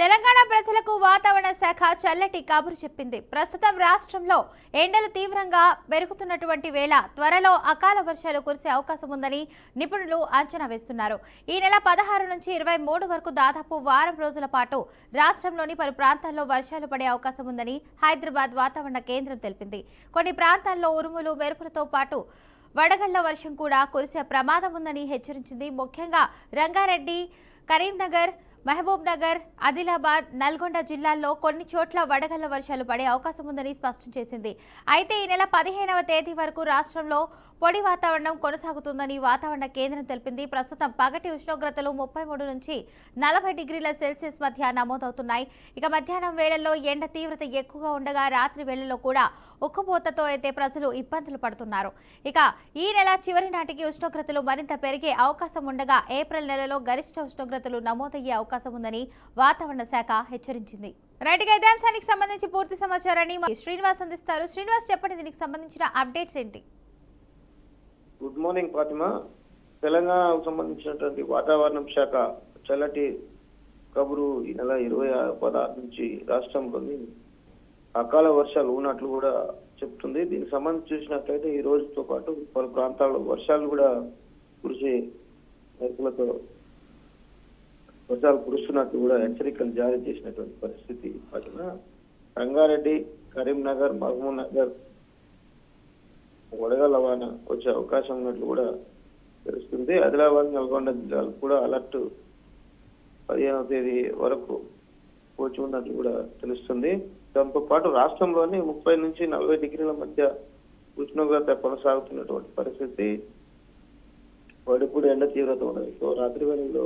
తెలంగాణ ప్రజలకు వాతావరణ శాఖ చల్లటి కబురు చెప్పింది. ప్రస్తుతం రాష్ట్రంలో ఎండలు తీవ్రంగా పెరుగుతున్నటువంటి వేళ త్వరలో అకాల వర్షాలు కురిసే అవకాశం ఉందని నిపుణులు అంచనా వేస్తున్నారు. ఈ నెల 16 నుంచి 23 వరకు దాదాపు వారం రోజుల పాటు రాష్ట్రంలోని పలు ప్రాంతాల్లో వర్షాలు పడే అవకాశం ఉందని హైదరాబాద్ వాతావరణ కేంద్రం తెలిపింది. కొన్ని ప్రాంతాల్లో ఉరుములు మెరుపులతో పాటు వడగళ్ల వర్షం కూడా కురిసే ప్రమాదం ఉందని హెచ్చరించింది. ముఖ్యంగా రంగారెడ్డి, కరీంనగర్, మహబూబ్ నగర్, ఆదిలాబాద్, నల్గొండ జిల్లాల్లో కొన్ని చోట్ల వడగళ్ల వర్షాలు పడే అవకాశం ఉందని స్పష్టం చేసింది. అయితే ఈ నెల 15వ తేదీ వరకు రాష్ట్రంలో పొడి వాతావరణం కొనసాగుతుందని వాతావరణ కేంద్రం తెలిపింది. ప్రస్తుతం పగటి ఉష్ణోగ్రతలు 33 నుంచి 40 డిగ్రీల సెల్సియస్ మధ్య నమోదవుతున్నాయి. ఇక మధ్యాహ్నం వేళల్లో ఎండ తీవ్రత ఎక్కువగా ఉండగా రాత్రి వేళల్లో కూడా ఉక్కుపోతతో అయితే ప్రజలు ఇబ్బందులు పడుతున్నారు. ఇక ఈ నెల చివరి నాటికి ఉష్ణోగ్రతలు మరింత పెరిగే అవకాశం ఉండగా ఏప్రిల్ నెలలో గరిష్ట ఉష్ణోగ్రతలు నమోదయ్యే అవకాశం ఉందని వాతావరణ శాఖ హెచ్చరించింది. రైట్గా ఇదే అంశానికి సంబంధించి పూర్తి సమాచారాన్ని శ్రీనివాస్ అందిస్తారు. శ్రీనివాస్, చెప్పండి, దీనికి సంబంధించిన అప్డేట్స్ ఏంటి? Good morning Fatima. తెలంగాణకు సంబంధించినటువంటి వాతావరణం శాఖ చల్లటి కబురు ఈ నెల 16 నుంచి రాష్ట్రంలోని అకాల వర్షాలు ఉన్నట్లు కూడా చెప్తుంది. దీనికి సంబంధించి చూసినట్లయితే ఈ రోజుతో పాటు పలు ప్రాంతాల్లో వర్షాలు కూడా కురిసే మెరుపులతో వర్షాలు కురుస్తున్నట్టు కూడా హెచ్చరికలు జారీ చేసినటువంటి పరిస్థితి ఫాతిమా. రంగారెడ్డి, కరీంనగర్, మహబూబ్ నగర్ వడగళ్ల వాన వచ్చే అవకాశం ఉన్నట్లు కూడా తెలుస్తుంది. ఆదిలాబాద్, నల్గొండ జిల్లాలు కూడా అలర్ట్ 15వ తేదీ వరకు పోచి ఉన్నట్లు కూడా తెలుస్తుంది. దాంతో పాటు రాష్ట్రంలోని 30 నుంచి 40 డిగ్రీల మధ్య ఉష్ణోగ్రత కొనసాగుతున్నటువంటి పరిస్థితి. వడిపుడు ఎండ తీవ్రత ఉన్నది. సో రాత్రి వేళల్లో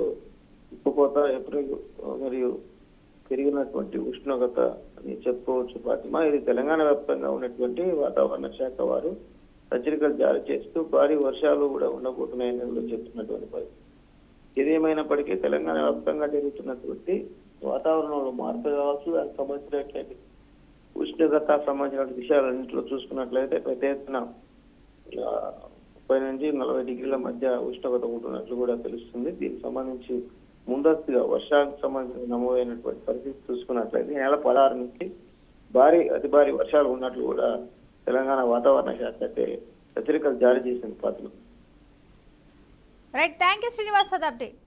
ఉప్పుకోత, ఏప్రిల్ మరియు పెరిగినటువంటి ఉష్ణోగ్రత అని చెప్పుకోవచ్చు ఫాతిమా. ఇది తెలంగాణ వ్యాప్తంగా ఉన్నటువంటి వాతావరణ శాఖ వారు హెచ్చరికలు జారీ చేస్తూ భారీ వర్షాలు కూడా ఉండబోతున్నాయని చెప్తున్నటువంటి పరిస్థితి. ఏదేమైనప్పటికీ తెలంగాణ వ్యాప్తంగా జరుగుతున్నటువంటి వాతావరణంలో మార్పు కావచ్చు, దానికి సంబంధించినటువంటి ఉష్ణోగ్రత సంబంధించిన విషయాలన్నింటిలో చూసుకున్నట్లయితే పెద్ద ఎత్తున 30 నుంచి 40 డిగ్రీల మధ్య ఉష్ణోగ్రత ఉంటున్నట్లు కూడా తెలుస్తుంది. దీనికి సంబంధించి ముందస్తుగా వర్షానికి సంబంధించిన నమోదైనటువంటి పరిస్థితి చూసుకున్నట్లయితే ఈ నెల 16 నుంచి అతి భారీ వర్షాలు ఉన్నట్లు కూడా తెలంగాణ వాతావరణ శాఖ అయితే హెచ్చరికలు జారీ చేసింది. Right, thank you Srinivas for the update.